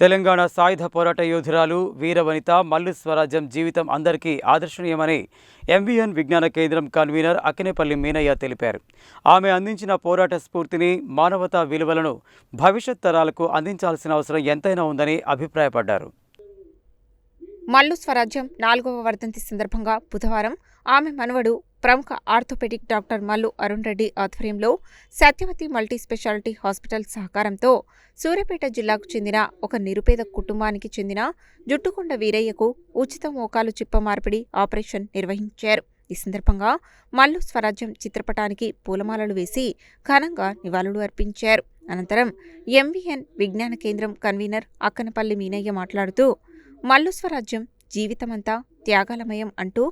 తెలంగాణ సాయుధ పోరాట యోధురాలు వీరవనిత మల్లు స్వరాజ్యం జీవితం అందరికీ ఆదర్శనీయమని ఎంవీఎన్ విజ్ఞాన కేంద్రం కన్వీనర్ అక్కినేపల్లి మీనయ్య తెలిపారు. ఆమె అందించిన పోరాట స్ఫూర్తిని, మానవతా విలువలను భవిష్యత్ తరాలకు అందించాల్సిన అవసరం ఎంతైనా ఉందని అభిప్రాయపడ్డారు. మల్లు స్వరాజ్యం 4వ వర్ధంతి సందర్భంగా బుధవారం ఆమె మనవడు ప్రముఖ ఆర్థోపెడిక్ డాక్టర్ మల్లు అరుణ్ రెడ్డి ఆధ్వర్యంలో సత్యవతి మల్టీ స్పెషాలిటీ హాస్పిటల్ సహకారంతో సూర్యాపేట జిల్లాకు చెందిన ఒక నిరుపేద కుటుంబానికి చెందిన జుట్టుకొండ వీరయ్యకు ఉచిత మోకాలు చిప్ప మార్పిడి ఆపరేషన్ నిర్వహించారు. ఈ సందర్భంగా మల్లు స్వరాజ్యం చిత్రపటానికి పూలమాలలు వేసి ఘనంగా నివాళులు అర్పించారు. అనంతరం ఎంవీఎన్ విజ్ఞాన కేంద్రం కన్వీనర్ అక్కనపల్లి మీనయ్య మాట్లాడుతూ మల్లు స్వరాజ్యం జీవితమంతా త్యాగాలమయం అంటూ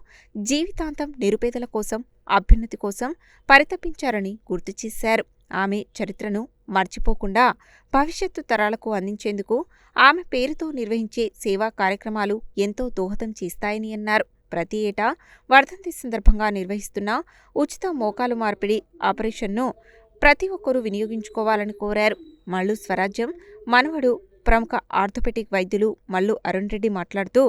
జీవితాంతం నిరుపేదల కోసం, అభ్యున్నతి కోసం పరితపించారని గుర్తు చేశారు. ఆమె చరిత్రను మర్చిపోకుండా భవిష్యత్తు తరాలకు అందించేందుకు ఆమె పేరుతో నిర్వహించే సేవా కార్యక్రమాలు ఎంతో దోహదం చేస్తాయని అన్నారు. ప్రతి ఏటా వర్ధంతి సందర్భంగా నిర్వహిస్తున్న ఉచిత మోకాలు మార్పిడి ఆపరేషన్ను ప్రతి ఒక్కరూ వినియోగించుకోవాలని కోరారు. మల్లు స్వరాజ్యం మనవడు ప్రముఖ ఆర్థోపెడిక్ వైద్యులు మల్లు అరుణ్ రెడ్డి మాట్లాడుతూ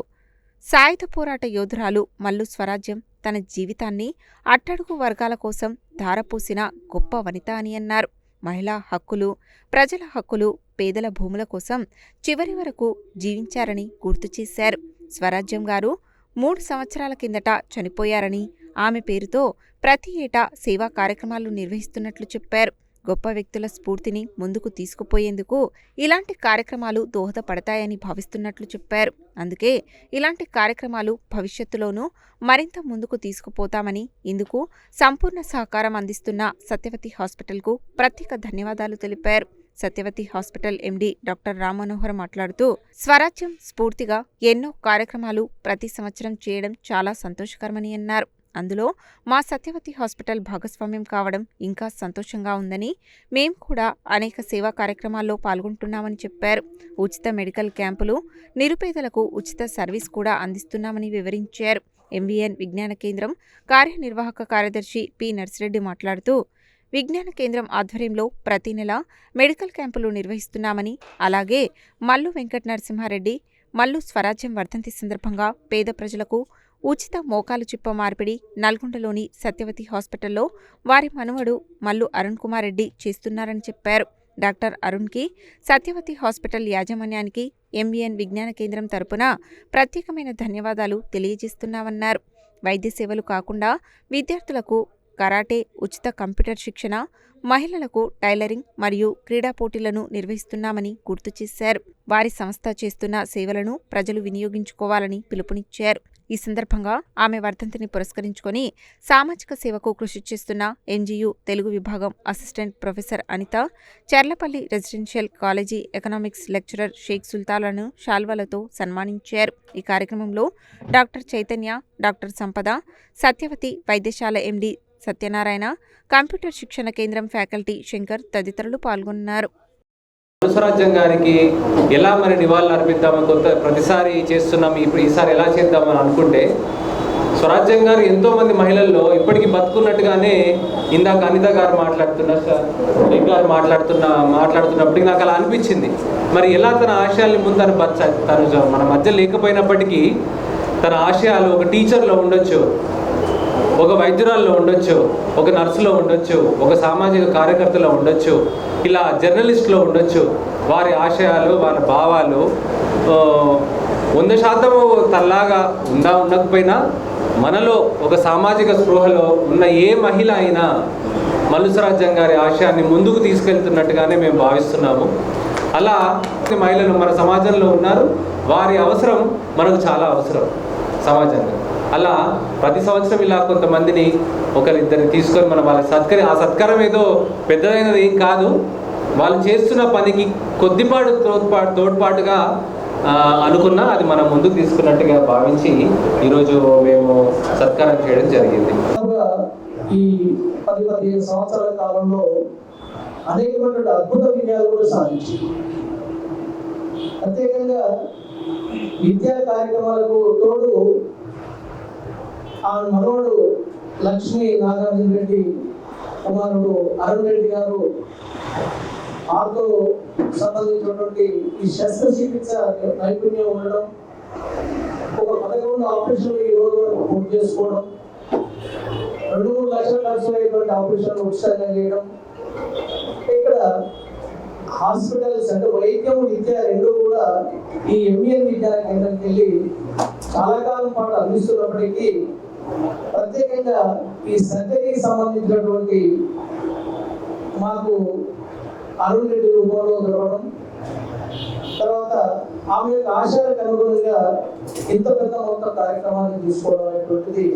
సాయుధ పోరాట యోధురాలు మల్లు స్వరాజ్యం తన జీవితాన్ని అట్టడుగు వర్గాల కోసం ధారపోసిన గొప్ప వనిత అని అన్నారు. మహిళా హక్కులు, ప్రజల హక్కులు, పేదల భూముల కోసం చివరి వరకు జీవించారని గుర్తు చేశారు. స్వరాజ్యం గారు 3 సంవత్సరాల కిందట చనిపోయారని, ఆమె పేరుతో ప్రతి ఏటా సేవా కార్యక్రమాలు నిర్వహిస్తున్నట్లు చెప్పారు. గొప్ప వ్యక్తుల స్ఫూర్తిని ముందుకు తీసుకుపోయేందుకు ఇలాంటి కార్యక్రమాలు దోహదపడతాయని భావిస్తున్నట్లు చెప్పారు. అందుకే ఇలాంటి కార్యక్రమాలు భవిష్యత్తులోనూ మరింత ముందుకు తీసుకుపోతామని, ఇందుకు సంపూర్ణ సహకారం అందిస్తున్న సత్యవతి హాస్పిటల్కు ప్రత్యేక ధన్యవాదాలు తెలిపారు. Satyavathi hospital MD doctor Ram Manohar మాట్లాడుతూ స్వరాజ్యం స్ఫూర్తిగా ఎన్నో కార్యక్రమాలు ప్రతి సంవత్సరం చేయడం చాలా సంతోషకరమని అన్నారు. అందులో మా సత్యవతి హాస్పిటల్ భాగస్వామ్యం కావడం ఇంకా సంతోషంగా ఉందని, మేం కూడా అనేక సేవా కార్యక్రమాల్లో పాల్గొంటున్నామని చెప్పారు. ఉచిత మెడికల్ క్యాంపులు, నిరుపేదలకు ఉచిత సర్వీస్ కూడా అందిస్తున్నామని వివరించారు. ఎంవీఎన్ విజ్ఞాన కేంద్రం కార్యనిర్వాహక కార్యదర్శి పి నర్సిరెడ్డి మాట్లాడుతూ విజ్ఞాన కేంద్రం ఆధ్వర్యంలో ప్రతి నెల మెడికల్ క్యాంపులు నిర్వహిస్తున్నామని, అలాగే మల్లు వెంకట నరసింహారెడ్డి మల్లు స్వరాజ్యం వర్ధంతి సందర్భంగా పేద ప్రజలకు ఉచిత మోకాలు చిప్ప మార్పిడి నల్గొండలోని సత్యవతి హాస్పిటల్లో వారి మనవడు మల్లు అరుణ్ కుమార్ రెడ్డి చేస్తున్నారని చెప్పారు. డాక్టర్ అరుణ్కి, సత్యవతి హాస్పిటల్ యాజమాన్యానికి ఎంవీఎన్ విజ్ఞాన కేంద్రం తరపున ప్రత్యేకమైన ధన్యవాదాలు తెలియజేస్తున్నామన్నారు. వైద్య సేవలు కాకుండా విద్యార్థులకు కరాటే, ఉచిత కంప్యూటర్ శిక్షణ, మహిళలకు టైలరింగ్ మరియు క్రీడా పోటీలను నిర్వహిస్తున్నామని గుర్తు చేశారు. వారి సంస్థ చేస్తున్న సేవలను ప్రజలు వినియోగించుకోవాలని పిలుపునిచ్చారు. ఈ సందర్భంగా ఆమె వర్ధంతిని పురస్కరించుకొని సామాజిక సేవకు కృషి చేస్తున్న ఎన్జీయూ తెలుగు విభాగం assistant professor Anitha, Cherlapally residential college economics lecturer Shaik సుల్తాన్లను శాల్వాలతో సన్మానించారు. ఈ కార్యక్రమంలో డాక్టర్ చైతన్య, డాక్టర్ సంపద, సత్యవతి వైద్యశాల ఎండీ సత్యనారాయణ, కంప్యూటర్ శిక్షణ కేంద్రం ఫ్యాకల్టీ శంకర్ తదితరులు పాల్గొన్నారు. స్వరాజ్యం గారికి ఎలా మరి నివాళులు అర్పిద్దామని ప్రతిసారి చేస్తున్నాం, ఇప్పుడు ఈసారి ఎలా చేద్దామని అనుకుంటే స్వరాజ్యం గారు ఎంతోమంది మహిళల్లో ఇప్పటికీ బతుకున్నట్టుగానే ఇందాక అనిత గారు మాట్లాడుతున్నప్పటికీ నాకు అలా అనిపించింది. మరి ఎలా తన ఆశయాల్ని ముందు తను మన మధ్య లేకపోయినప్పటికీ తన ఆశయాలు ఒక టీచర్లో ఉండొచ్చు, ఒక వైద్యురాల్లో ఉండొచ్చు, ఒక నర్సులో ఉండొచ్చు, ఒక సామాజిక కార్యకర్తలో ఉండొచ్చు, ఇలా జర్నలిస్ట్లో ఉండొచ్చు. వారి ఆశయాలు, వారి భావాలు 100% తనలాగా ఉండకపోయినా మనలో ఒక సామాజిక స్పృహలో ఉన్న ఏ మహిళ అయినా మల్లు స్వరాజ్యం గారి ఆశయాన్ని ముందుకు తీసుకెళ్తున్నట్టుగానే మేము భావిస్తున్నాము. అలా మహిళలు మన సమాజంలో ఉన్నారు. వారి అవసరం మనకు చాలా అవసరం సమాజంలో. అలా ప్రతి సంవత్సరం ఇలా కొంతమందిని ఒకరిద్దరిని తీసుకొని మనం వాళ్ళ ఆ సత్కారం ఏదో పెద్దదైనది ఏం కాదు, వాళ్ళు చేస్తున్న పనికి కొద్దిపాటు తోడ్పాటుగా అనుకున్నా అది మనం ముందుకు తీసుకున్నట్టుగా భావించి ఈరోజు మేము సత్కారం చేయడం జరిగింది. ఈ 10-15 సంవత్సరాల కాలంలో అనేకమైన అద్భుత విజయాలు కూడా సాధించి, ప్రత్యేకంగా విద్యా కార్యక్రమాలకు తోడు ఆమె మనవడు లక్ష్మీ నాగార్జున రెడ్డి కుమారుడు అరుణ్ రెడ్డి గారు ఆర్థో సంబంధించినటువంటి ఈ శస్త్రచికిత్స నైపుణ్యం ఉండడం, ఒక 11 ఆపరేషన్లు ఈ రోజు వరకు పూర్తి చేసుకోవడం, 2-3 లక్షల ఖర్చు అయ్యేటువంటి ఆపరేషన్లు ఉచితంగా చేయడం, ఇక్కడ హాస్పిటల్స్ అంటే వైద్యం విద్య రెండు కూడా ఈ ఎంబీఎన్ విద్యా కేంద్రానికి వెళ్ళి చాలా కాలం పాటు అందిస్తున్నప్పటికీ ప్రత్యేకంగా ఈ సర్జరీకి సంబంధించినటువంటి మాకు అరుణ్ రెడ్డి రూపంలో దొరకడం, తర్వాత ఆమె యొక్క ఆశయాలకు అనుగుణంగా ఇంత పెద్ద మొత్తం కార్యక్రమాన్ని తీసుకోవడం అనేటువంటిది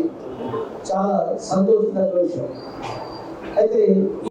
చాలా సంతోషకరమైన విషయం. అయితే